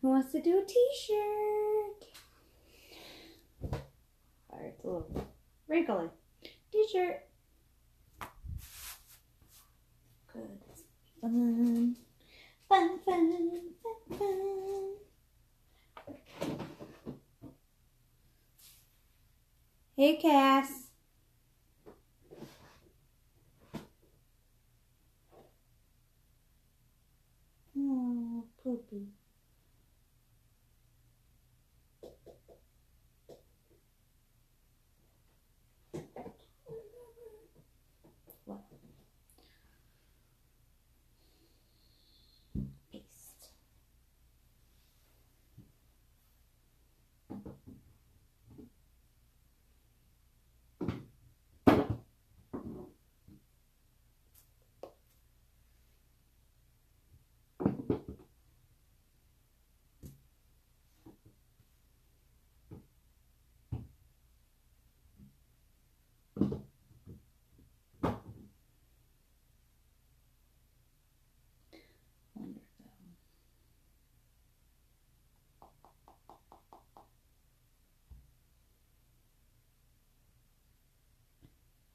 Who wants to do a t-shirt? Alright, it's a little wrinkly. T-shirt. Good. Fun. Fun, fun, fun, fun. Hey, Cass. Oh, poopy. What? Paste.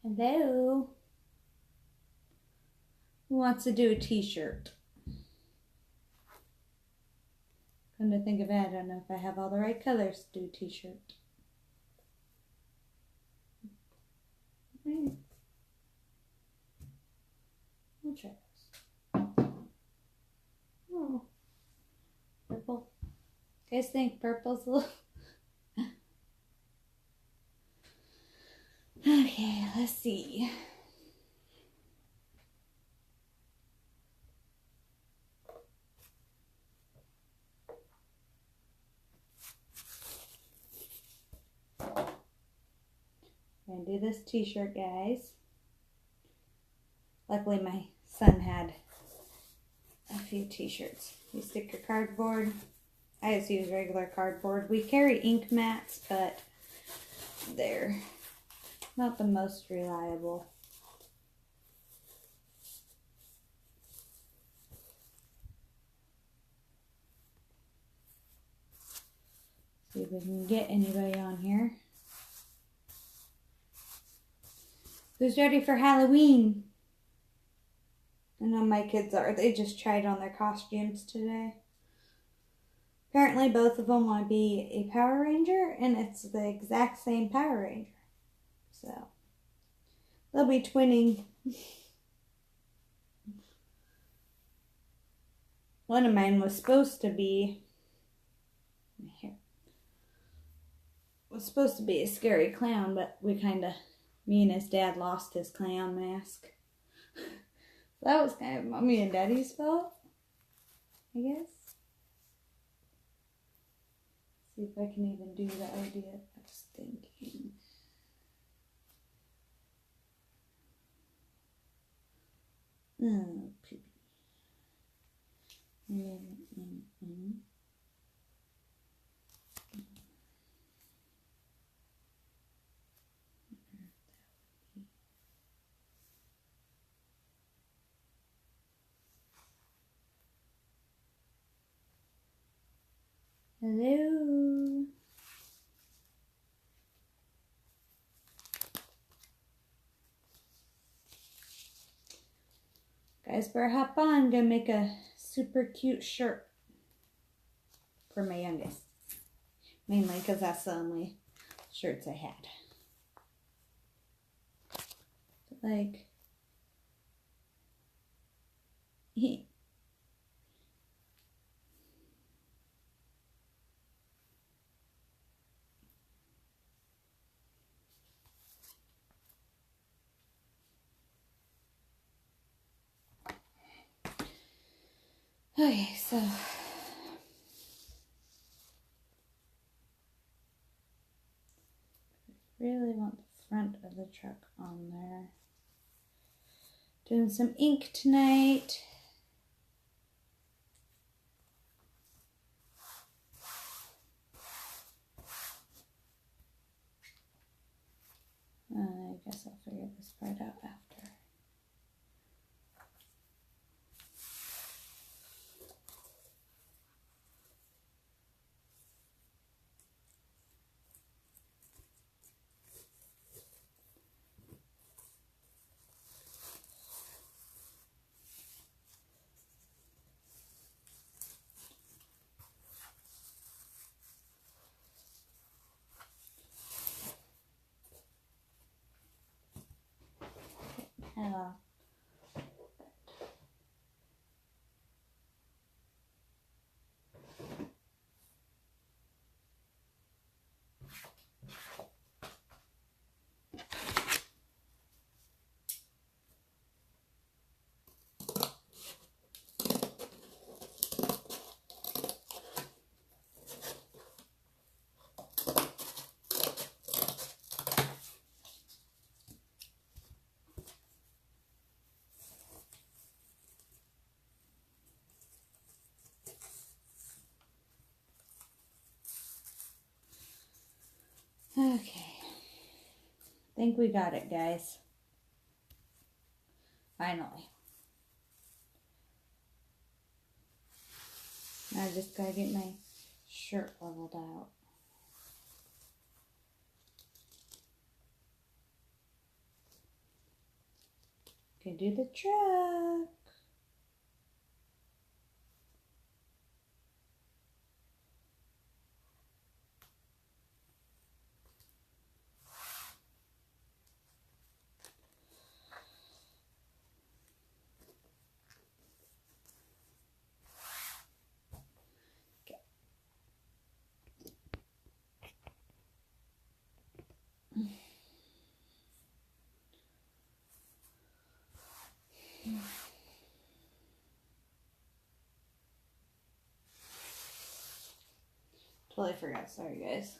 Hello. Who wants to do a t-shirt? Come to think of it, I don't know if I have all the right colors to do a t-shirt. We'll try this. Oh, purple. You guys think purple's a little... Okay, let's see. I'm gonna do this t-shirt, guys. Luckily, my son had a few t-shirts. You stick your cardboard. I just use regular cardboard. We carry ink mats, but they're not the most reliable. See if we can get anybody on here. Who's ready for Halloween? I know my kids are. They just tried on their costumes today. Apparently both of them want to be a Power Ranger, and it's the exact same Power Ranger. So, they'll be twinning. One of mine was supposed to be... was supposed to be a scary clown, but me and his dad lost his clown mask. That was kind of Mommy and Daddy's fault, I guess. See if I can even do the idea I was thinking. Oh, poopy. Hello. Guys, better hop on. I'm gonna make a super cute shirt for my youngest. Mainly because that's the only shirts I had. Like, okay, so really want the front of the truck on there. Doing some ink tonight. I guess I'll figure this part out after. Okay. Think we got it, guys. Finally. Now I just gotta get my shirt leveled out. Can do the truck. Totally forgot. Sorry, guys.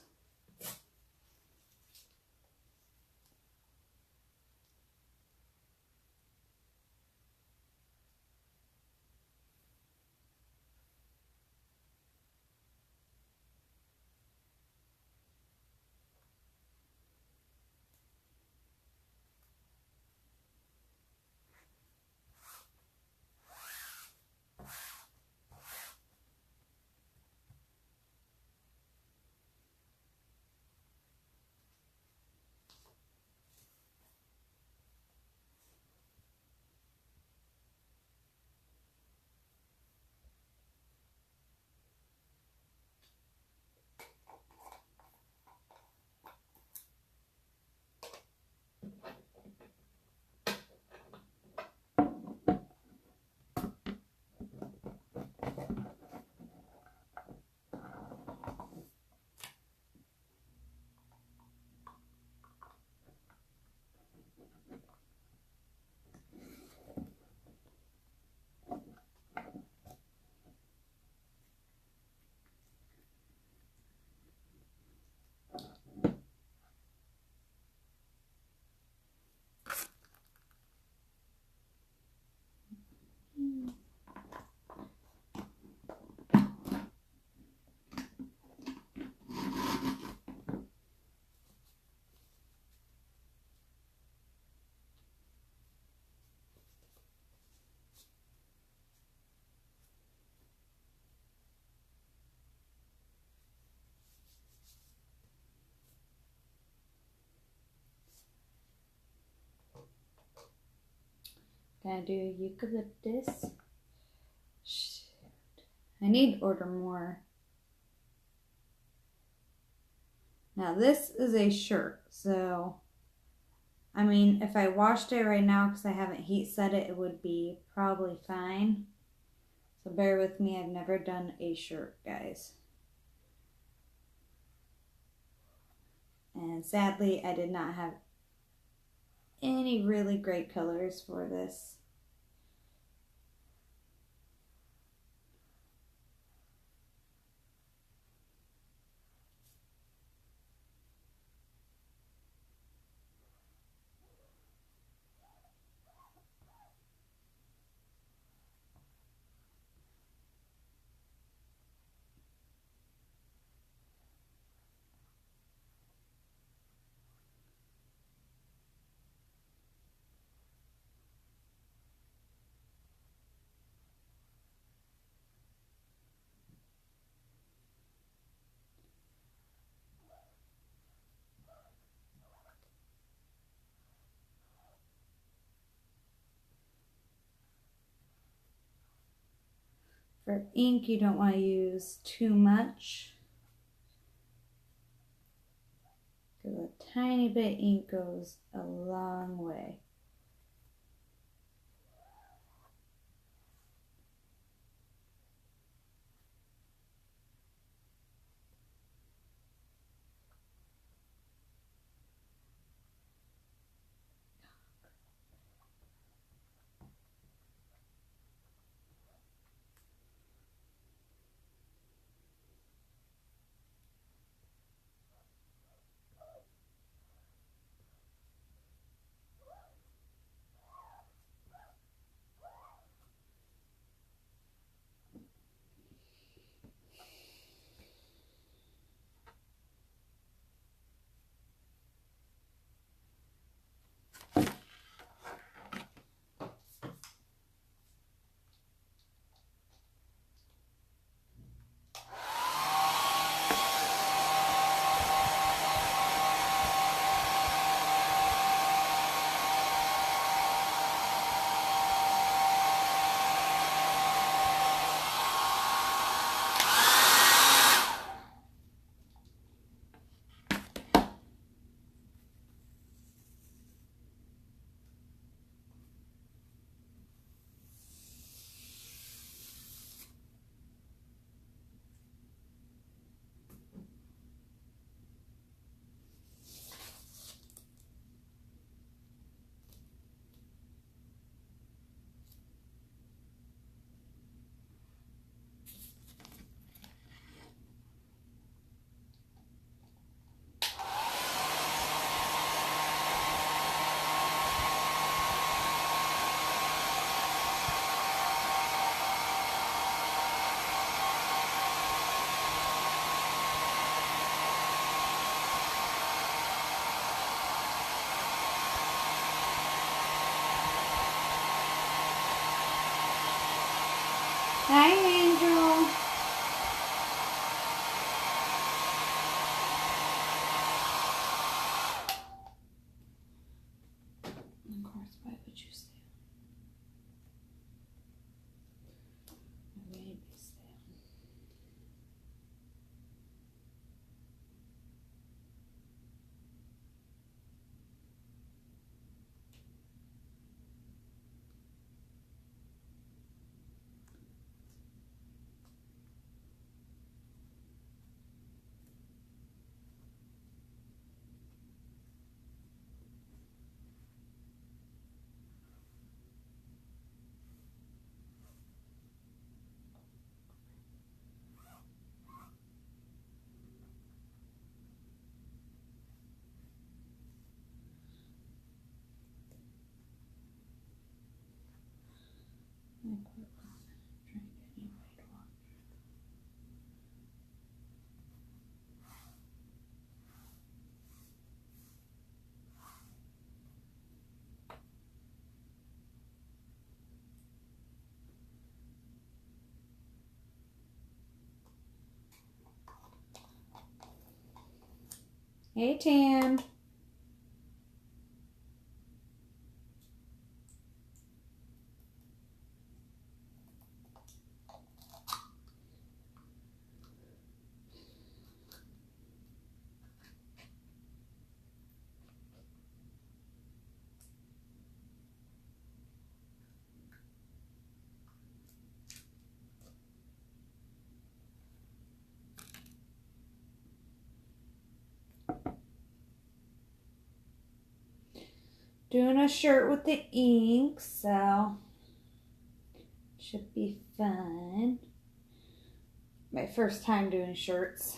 Gonna do eucalyptus. Shoot. I need to order more. Now this is a shirt, so I mean, if I washed it right now because I haven't heat set it, it would be probably fine. So bear with me, I've never done a shirt, guys. And sadly, I did not have any really great colors for this. For ink, you don't want to use too much, because a tiny bit of ink goes a long way. Hi, Angel. Of course, why would you stay on? Maybe stay on. I quit trying to get anybody to watch. Hey, Tam. Doing a shirt with the ink, so should be fun. My first time doing shirts.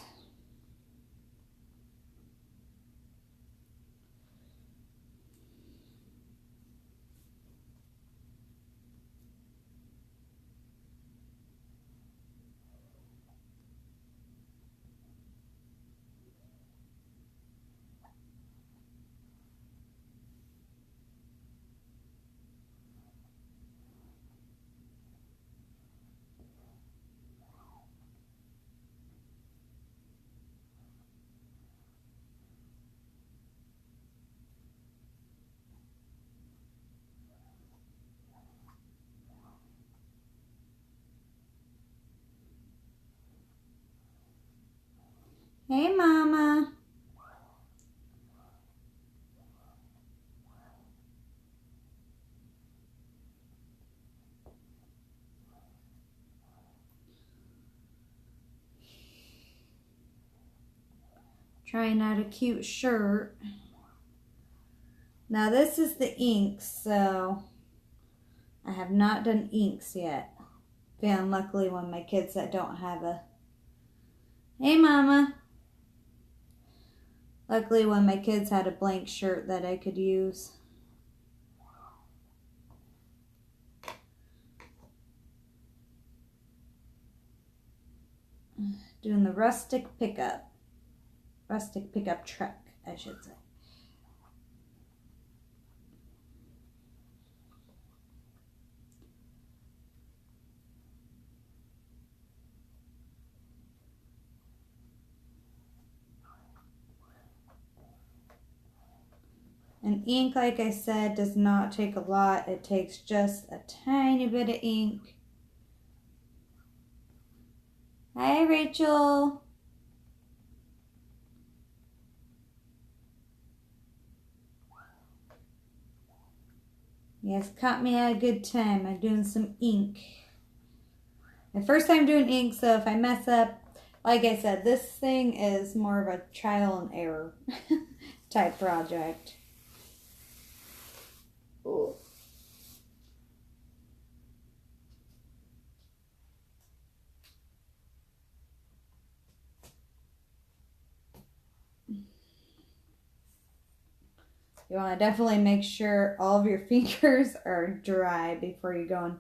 Hey, Mama. Trying out a cute shirt. Now this is the inks, so I have not done inks yet. Found luckily one of my kids that don't have a... Hey, Mama. Luckily one of my kids had a blank shirt that I could use. Doing the rustic pickup truck, I should say. And ink, like I said, does not take a lot. It takes just a tiny bit of ink. Hi, Rachel. Yes, caught me at a good time. I'm doing some ink. My first time doing ink, so if I mess up, like I said, this thing is more of a trial and error type project. Ooh. You want to definitely make sure all of your fingers are dry before you go and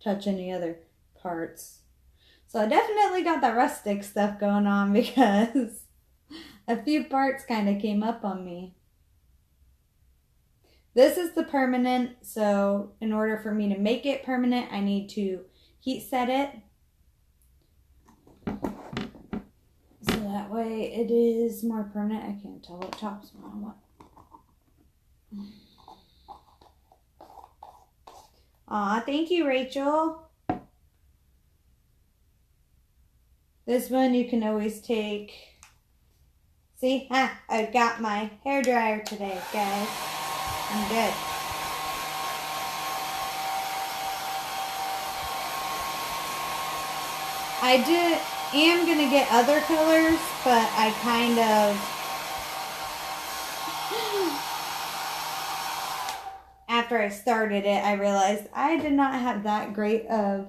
touch any other parts. So I definitely got the rustic stuff going on because a few parts kind of came up on me. This is the permanent, so in order for me to make it permanent, I need to heat set it. So that way it is more permanent. I can't tell what tops on what. Aw, thank you, Rachel. This one you can always take. See, I got my hair dryer today, guys. I'm good. I am gonna get other colors, but I kind of after I started it, I realized I did not have that great of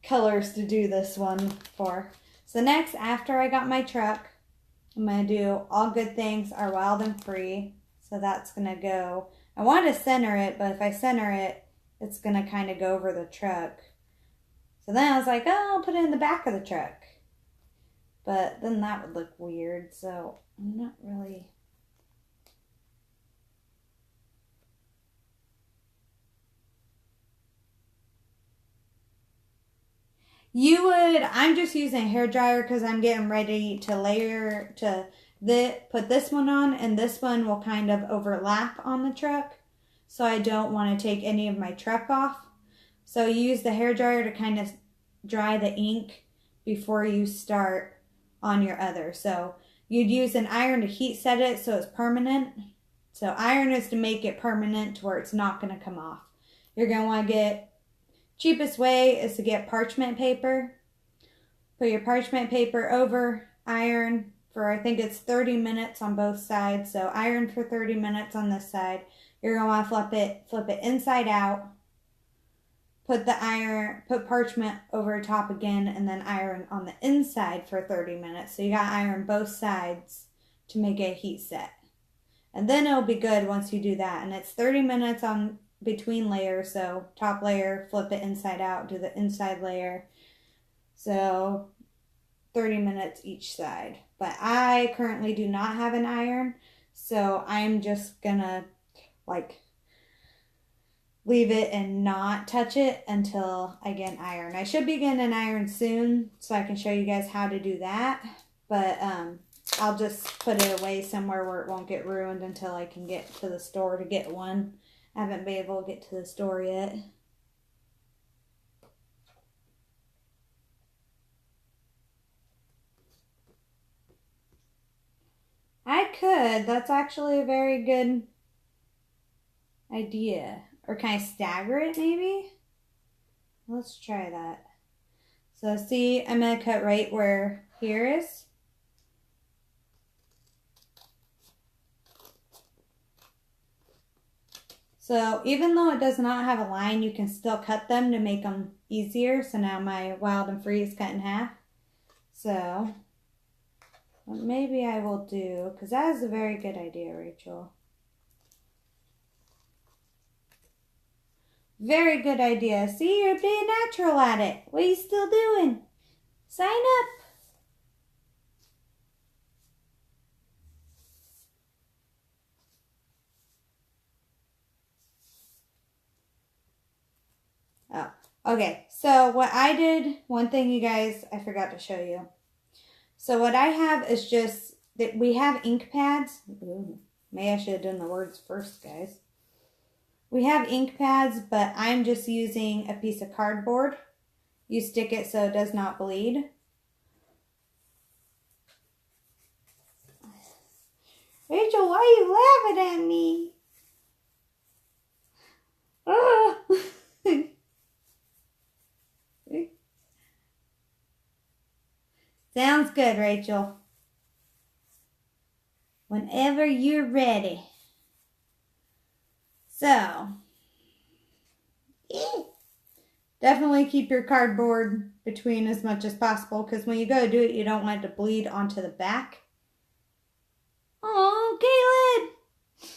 colors to do this one for. So next, after I got my truck, I'm going to do All Good Things Are Wild and Free. So that's going to go, I want to center it, but if I center it, it's going to kind of go over the truck. So then I was like, oh, I'll put it in the back of the truck. But then that would look weird, so I'm not really... You would, I'm just using a hair dryer because I'm getting ready to put this one on, and this one will kind of overlap on the truck. So I don't want to take any of my truck off. So you use the hair dryer to kind of dry the ink before you start on your other. So you'd use an iron to heat set it so it's permanent. So iron is to make it permanent to where it's not going to come off. You're going to want to get, cheapest way is to get parchment paper. Put your parchment paper over, iron for, I think it's 30 minutes on both sides. So iron for 30 minutes on this side. You're going to want to flip it inside out. Put parchment over top again, and then iron on the inside for 30 minutes. So you got to iron both sides to make a heat set. And then it'll be good once you do that. And it's 30 minutes on between layers. So top layer, flip it inside out, do the inside layer. So 30 minutes each side. But I currently do not have an iron. So I'm just gonna leave it and not touch it until I get an iron. I should be getting an iron soon so I can show you guys how to do that. But I'll just put it away somewhere where it won't get ruined until I can get to the store to get one. I haven't been able to get to the store yet. I could. That's actually a very good idea. Or can I stagger it maybe? Let's try that. So see, I'm going to cut right where here is. So even though it does not have a line, you can still cut them to make them easier. So now my Wild and Free is cut in half. So what maybe I will do, because that is a very good idea, Rachel. Very good idea. See, you're being natural at it. What are you still doing? Sign up. Oh, okay. So what I did, one thing you guys, I forgot to show you. So what I have is just, that we have ink pads. Ooh, maybe I should have done the words first, guys. We have ink pads, but I'm just using a piece of cardboard. You stick it so it does not bleed. Rachel, why are you laughing at me? Oh. Sounds good, Rachel. Whenever you're ready. So, definitely keep your cardboard between as much as possible, because when you go to do it, you don't want it to bleed onto the back. Oh, Caleb!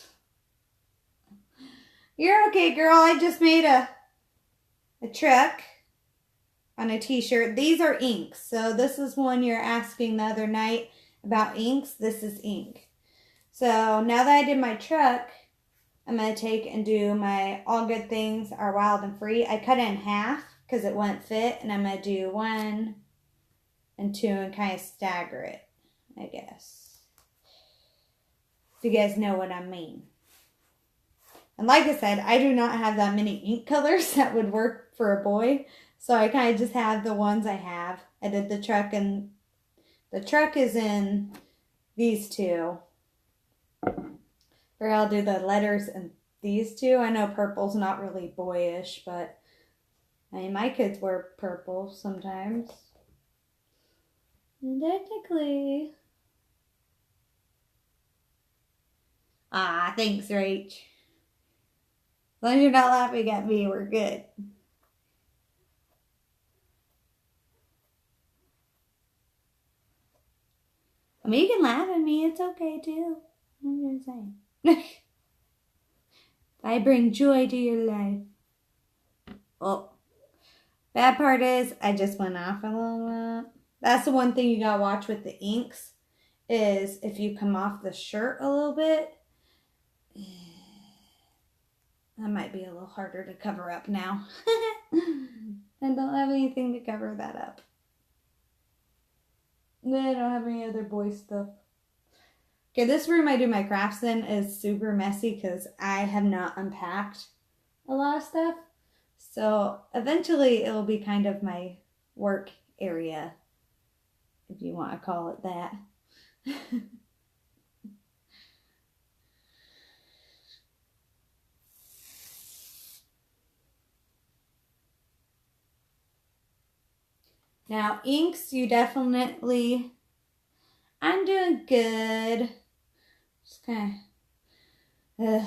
You're okay, girl. I just made a truck on a t-shirt. These are inks. So this is one you're asking the other night about inks. This is ink. So now that I did my truck, I'm going to take and do my All Good Things Are Wild and Free. I cut it in half because it wouldn't fit. And I'm going to do 1 and 2 and kind of stagger it, I guess. If you guys know what I mean. And like I said, I do not have that many ink colors that would work for a boy. So I kind of just have the ones I have. I did the truck, and the truck is in these 2. Or I'll do the letters in these 2. I know purple's not really boyish, but I mean, my kids wear purple sometimes. And technically. Ah, thanks, Rach. As long as you're not laughing at me, we're good. I mean, you can laugh at me. It's okay, too. I'm just saying. I bring joy to your life. Oh. Bad part is, I just went off a little bit. That's the one thing you gotta watch with the inks, is if you come off the shirt a little bit. That might be a little harder to cover up now. I don't have anything to cover that up. I don't have any other boy stuff. Okay, this room I do my crafts in is super messy because I have not unpacked a lot of stuff. So eventually it will be kind of my work area, if you want to call it that. Now, inks, you definitely, I'm doing good. Just kind of,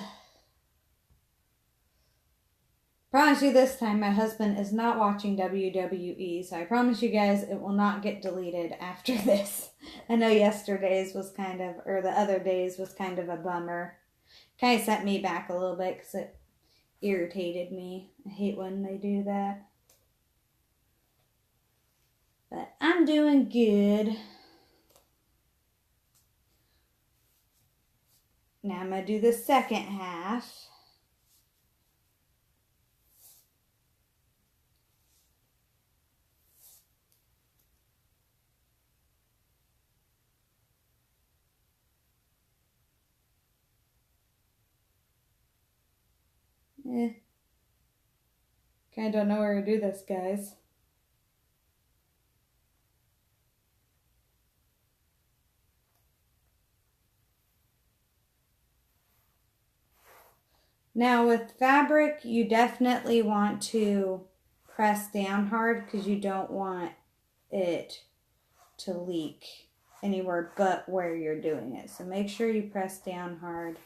promise you this time my husband is not watching WWE, so I promise you guys it will not get deleted after this. I know yesterday's was kind of, or the other days was kind of a bummer. Kind of set me back a little bit because it irritated me. I hate when they do that. But I'm doing good. Now I'm going to do the second half. Kind of don't know where to do this, guys. Now with fabric, you definitely want to press down hard because you don't want it to leak anywhere but where you're doing it. So make sure you press down hard.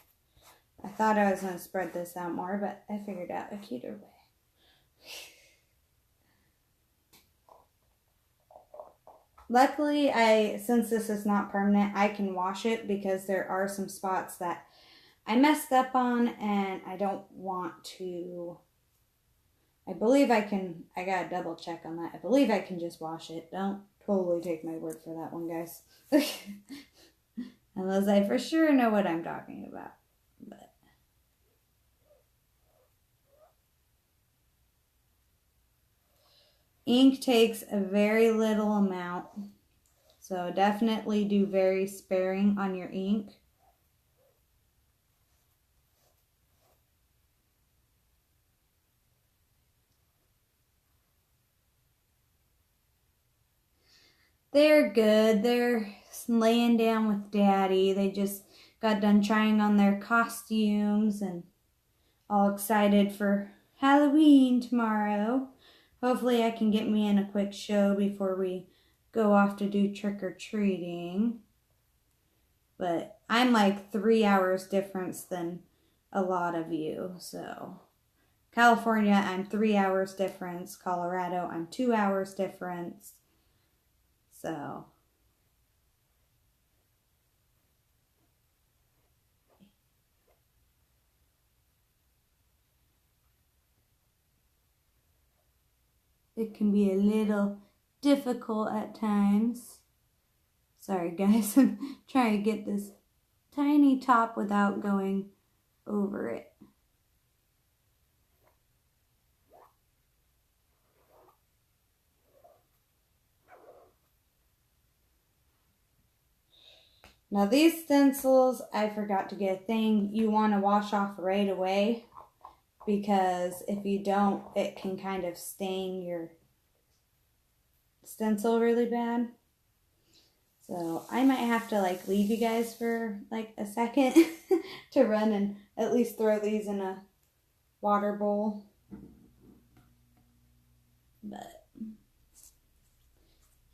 I thought I was going to spread this out more, but I figured out a cuter way. Luckily, since this is not permanent, I can wash it because there are some spots that I messed up on and I don't want to. I believe I can, I gotta double check on that. I believe I can just wash it. Don't totally take my word for that one, guys. Unless I for sure know what I'm talking about. But ink takes a very little amount, so definitely do very sparing on your ink. They're good. They're laying down with Daddy. They just got done trying on their costumes and all excited for Halloween tomorrow. Hopefully I can get me in a quick show before we go off to do trick-or-treating. But I'm like 3 hours difference than a lot of you. So California, I'm 3 hours difference. Colorado, I'm 2 hours difference. So it can be a little difficult at times. Sorry guys, I'm trying to get this tiny top without going over it. Now these stencils, I forgot to get a thing. You want to wash off right away, because if you don't, it can kind of stain your stencil really bad. So I might have to like leave you guys for like a second to run and at least throw these in a water bowl. But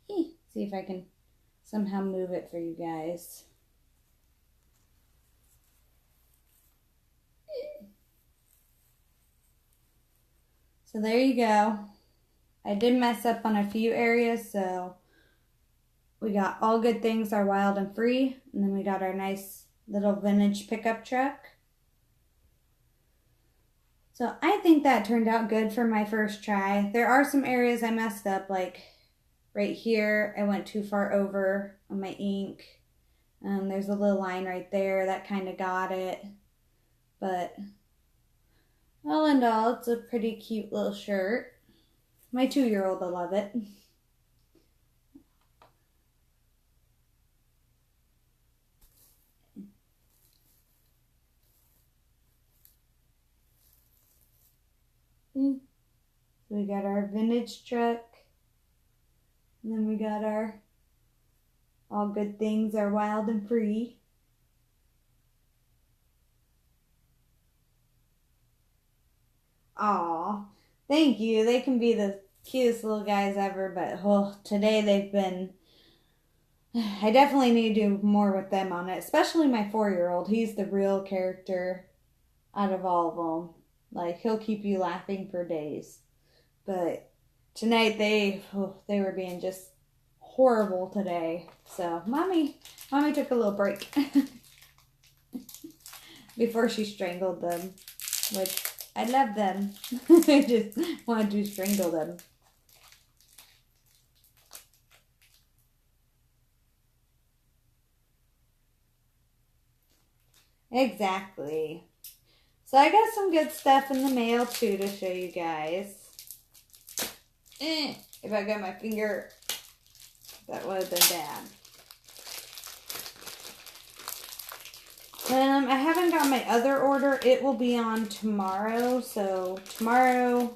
see if I can somehow move it for you guys. So there you go. I did mess up on a few areas, so we got All Good Things Are Wild and Free, and then we got our nice little vintage pickup truck. So I think that turned out good for my first try. There are some areas I messed up, like right here, I went too far over on my ink. There's a little line right there that kind of got it. But all in all, it's a pretty cute little shirt. My 2-year-old will love it. So we got our vintage truck, and then we got our All Good Things Are Wild and Free. Aw, thank you. They can be the cutest little guys ever, but today they've been... I definitely need to do more with them on it, especially my 4-year-old. He's the real character out of all of them. Like, he'll keep you laughing for days. But tonight they were being just horrible today. So mommy took a little break before she strangled them, which I love them. I just wanted to strangle them. Exactly. So I got some good stuff in the mail too to show you guys. If I got my finger, that would have been bad. I haven't got my other order. It will be on tomorrow. So tomorrow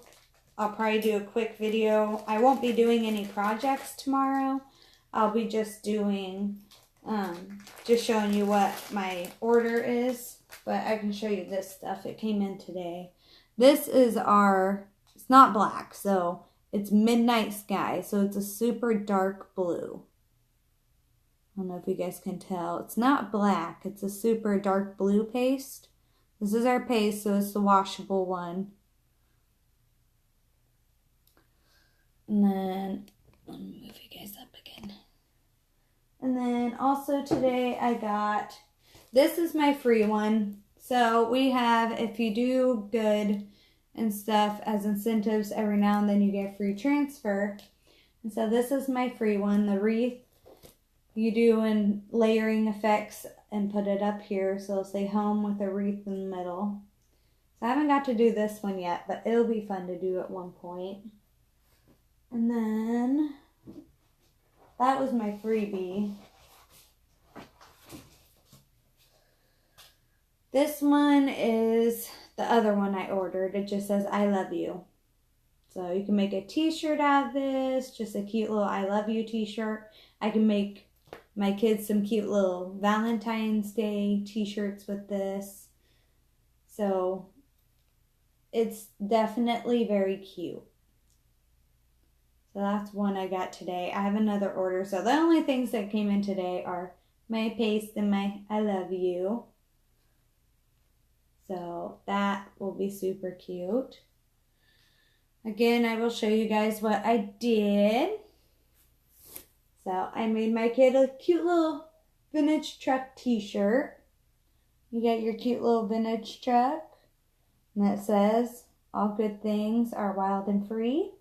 I'll probably do a quick video. I won't be doing any projects tomorrow. I'll be just doing, just showing you what my order is. But I can show you this stuff. It came in today. This is it's not black, so it's Midnight Sky. So it's a super dark blue. I don't know if you guys can tell. It's not black. It's a super dark blue paste. This is our paste, so it's the washable one. And then, let me move you guys up again. And then also today I got... This is my free one. So we have, if you do good and stuff as incentives, every now and then you get free transfer. And so this is my free one, the wreath. You do in layering effects and put it up here. So it'll say home with a wreath in the middle. So I haven't got to do this one yet, but it'll be fun to do at one point. And then that was my freebie. This one is the other one I ordered. It just says, I love you. So you can make a t-shirt out of this. Just a cute little I love you t-shirt. I can make my kids some cute little Valentine's Day t-shirts with this. So it's definitely very cute. So that's one I got today. I have another order. So the only things that came in today are my paste and my I love you. So that will be super cute. Again, I will show you guys what I did. So I made my kid a cute little vintage truck t-shirt. You got your cute little vintage truck. And it says, all good things are wild and free.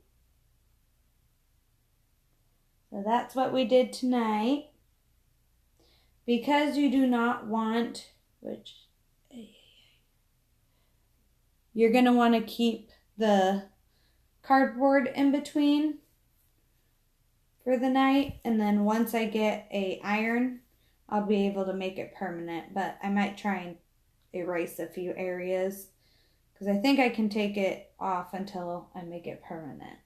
So that's what we did tonight. Because you do not want, you're going to want to keep the cardboard in between for the night. And then once I get a iron, I'll be able to make it permanent, but I might try and erase a few areas because I think I can take it off until I make it permanent.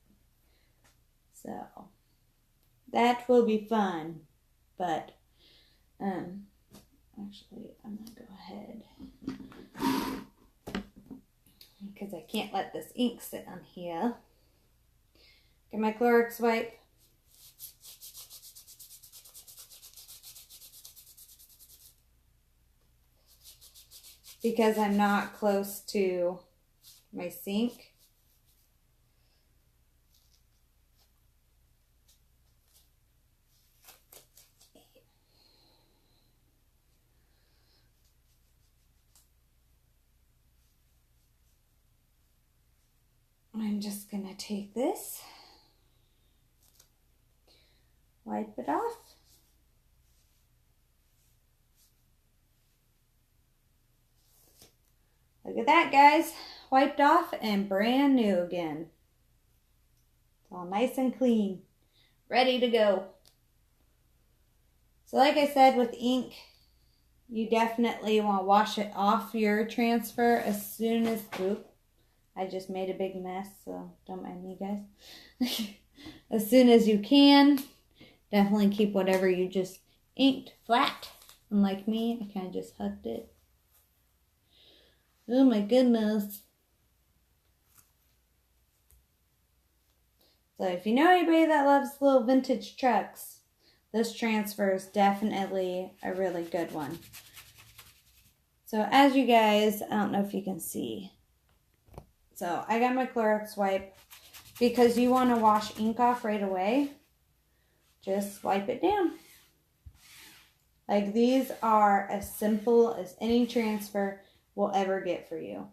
So that will be fun, but actually I'm gonna go ahead because I can't let this ink sit on here. Get my Clorox wipe. Because I'm not close to my sink. I'm just gonna take this, wipe it off. Look at that, guys. Wiped off and brand new again. It's all nice and clean, ready to go. So like I said, with ink, you definitely want to wash it off your transfer as soon as, oop, I just made a big mess, so don't mind me, guys. As soon as you can. Definitely keep whatever you just inked flat. Unlike me, I kind of just hugged it. Oh my goodness. So if you know anybody that loves little vintage trucks, this transfer is definitely a really good one. So as you guys, I don't know if you can see. So I got my Clorox wipe. Because you want to wash ink off right away, just wipe it down. Like, these are as simple as any transfer will ever get for you.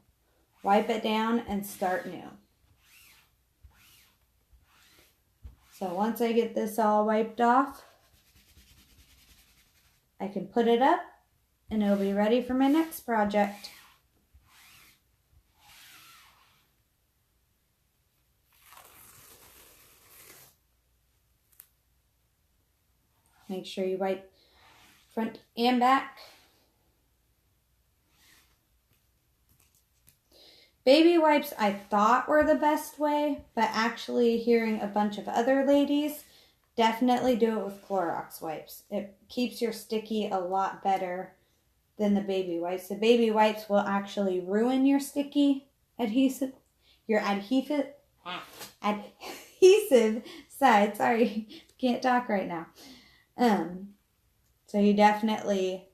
Wipe it down and start new. So once I get this all wiped off, I can put it up and it'll be ready for my next project. Make sure you wipe front and back. Baby wipes I thought were the best way, but actually hearing a bunch of other ladies, definitely do it with Clorox wipes. It keeps your sticky a lot better than the baby wipes. The baby wipes will actually ruin your sticky adhesive, your adhesive side. Sorry, can't talk right now. So you definitely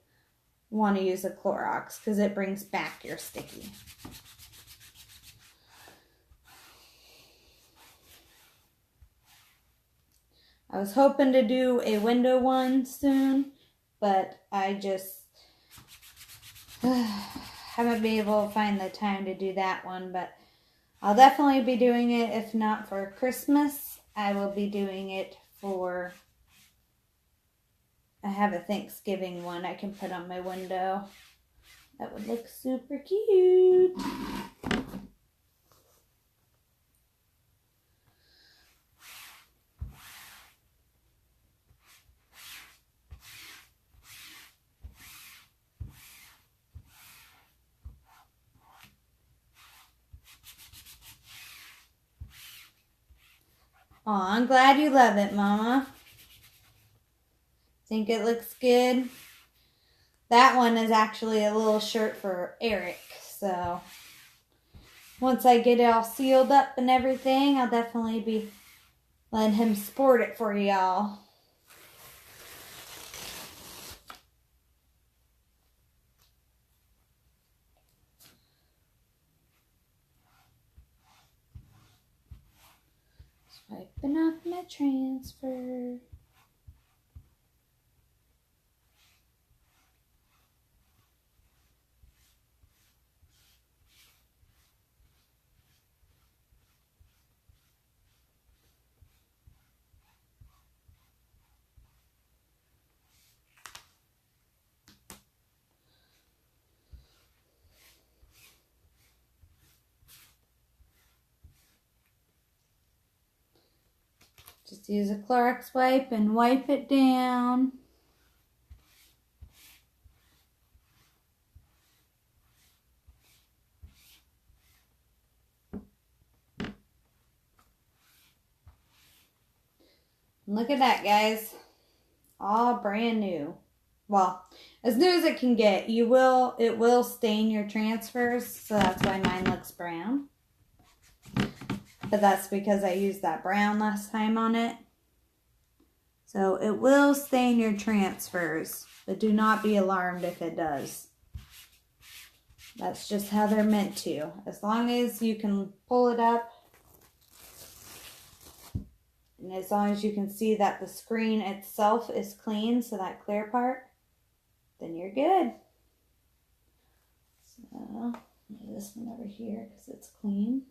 want to use a Clorox because it brings back your sticky. I was hoping to do a window one soon, but I just haven't been able to find the time to do that one, but I'll definitely be doing it. If not for Christmas, I will be doing it for, I have a Thanksgiving one I can put on my window. That would look super cute. Aw, I'm glad you love it, Mama. Think it looks good? That one is actually a little shirt for Eric, so once I get it all sealed up and everything, I'll definitely be letting him sport it for y'all. Swiping off my transfer. Just use a Clorox wipe and wipe it down. Look at that, guys. All brand new. Well, as new as it can get. It will stain your transfers, so that's why mine looks brown. But that's because I used that brown last time on it. So it will stain your transfers, but do not be alarmed if it does. That's just how they're meant to. As long as you can pull it up, and as long as you can see that the screen itself is clean, so that clear part, then you're good. So, move this one over here because it's clean.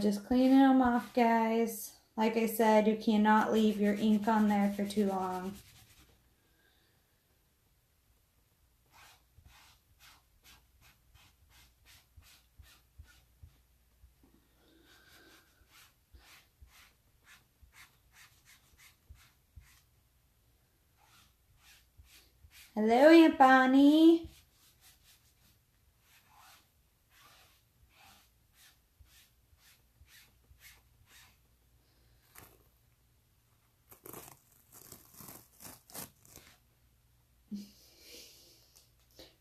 Just cleaning them off, guys. Like I said, you cannot leave your ink on there for too long. Hello, Aunt Bonnie.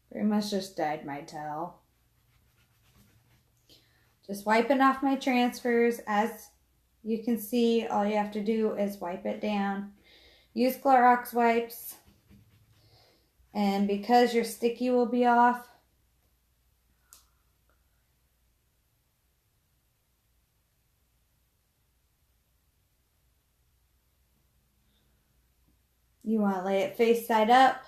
Pretty much just dyed my towel. Just wiping off my transfers. As you can see, all you have to do is wipe it down. Use Clorox wipes. And because your sticky will be off, you want to lay it face side up.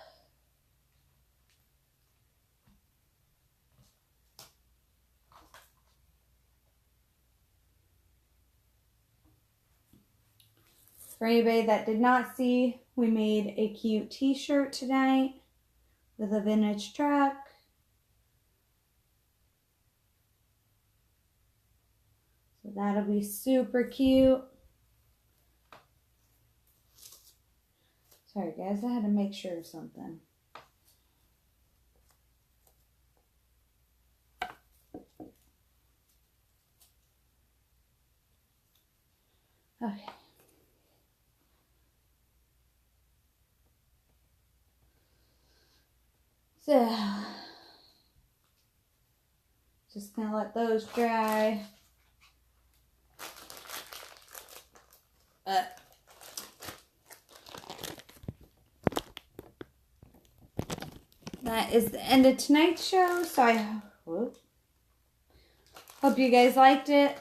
For anybody that did not see, we made a cute t-shirt tonight with a vintage truck. So that'll be super cute. Sorry guys, I had to make sure of something. Okay. So, just gonna let those dry. That is the end of tonight's show. So I hope you guys liked it.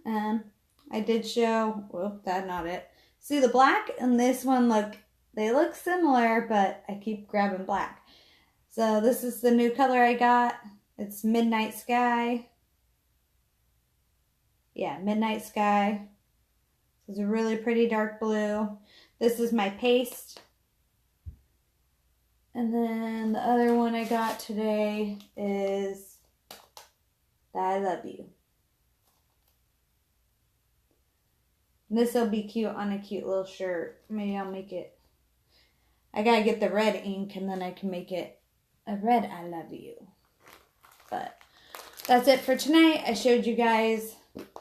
I did show, that's not it. See the black and this one they look similar, but I keep grabbing black. So this is the new color I got. It's Midnight Sky. Yeah, Midnight Sky. It's a really pretty dark blue. This is my paste. And then the other one I got today is That I Love You. This will be cute on a cute little shirt. Maybe I'll make it. I gotta get the red ink and then I can make it a red I Love You. But that's it for tonight. I showed you guys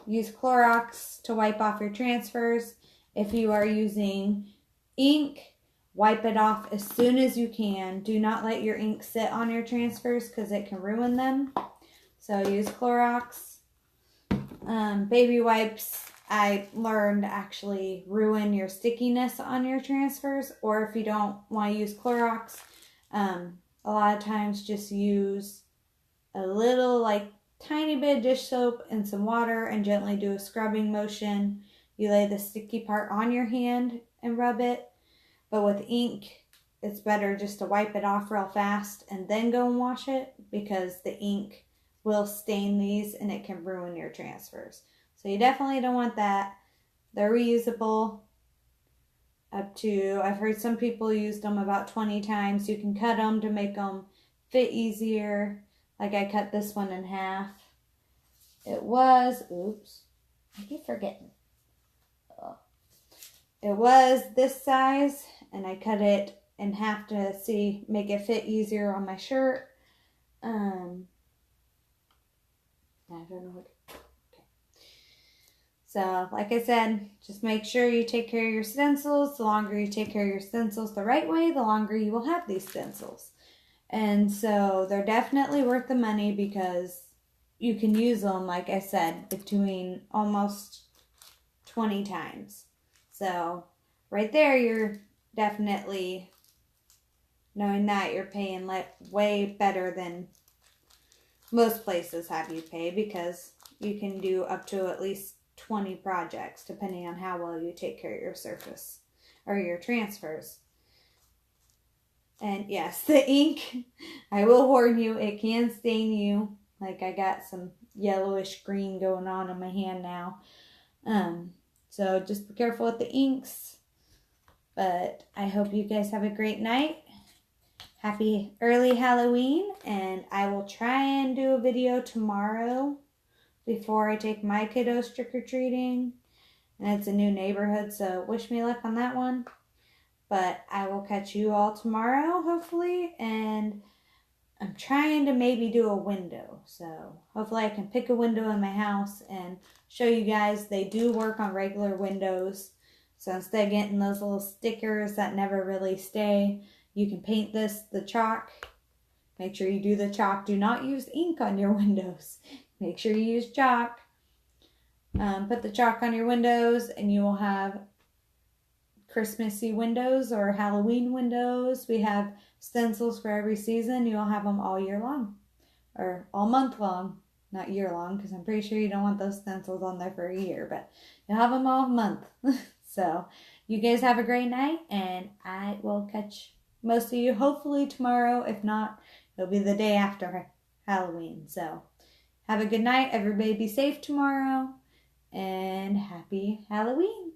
use Clorox to wipe off your transfers. If you are using ink, wipe it off as soon as you can. Do not let your ink sit on your transfers because it can ruin them. So use Clorox. Baby wipes, I learned, actually ruin your stickiness on your transfers. Or if you don't want to use Clorox, a lot of times just use a little tiny bit of dish soap and some water and gently do a scrubbing motion. You lay the sticky part on your hand and rub it. But with ink, it's better just to wipe it off real fast and then go and wash it because the ink will stain these and it can ruin your transfers. So you definitely don't want that. They're reusable up to, I've heard some people used them about 20 times. You can cut them to make them fit easier. Like I cut this one in half. It was, I keep forgetting. It was this size and I cut it and have to make it fit easier on my shirt. I don't know what. Okay. So, like I said, just make sure you take care of your stencils. The longer you take care of your stencils the right way, the longer you will have these stencils. And so they're definitely worth the money because you can use them, like I said, between almost 20 times. So right there, you're definitely knowing that you're paying way better than most places have you pay, because you can do up to at least 20 projects depending on how well you take care of your surface or your transfers. And yes, the ink, I will warn you, it can stain you. Like I got some yellowish green going on in my hand now. So just be careful with the inks. But I hope you guys have a great night. Happy early Halloween. And I will try and do a video tomorrow before I take my kiddos trick-or-treating. And it's a new neighborhood, so wish me luck on that one. But I will catch you all tomorrow, hopefully. And I'm trying to maybe do a window. So hopefully I can pick a window in my house and show you guys. They do work on regular windows. So instead of getting those little stickers that never really stay, you can paint the chalk. Make sure you do the chalk. Do not use ink on your windows. Make sure you use chalk. Put the chalk on your windows and you will have Christmassy windows or Halloween windows. We have stencils for every season. You'll have them all year long or all month long. Not year long, because I'm pretty sure you don't want those stencils on there for a year, but you'll have them all month. So you guys have a great night, and I will catch most of you hopefully tomorrow. If not, it'll be the day after Halloween. So have a good night. Everybody be safe tomorrow, and happy Halloween.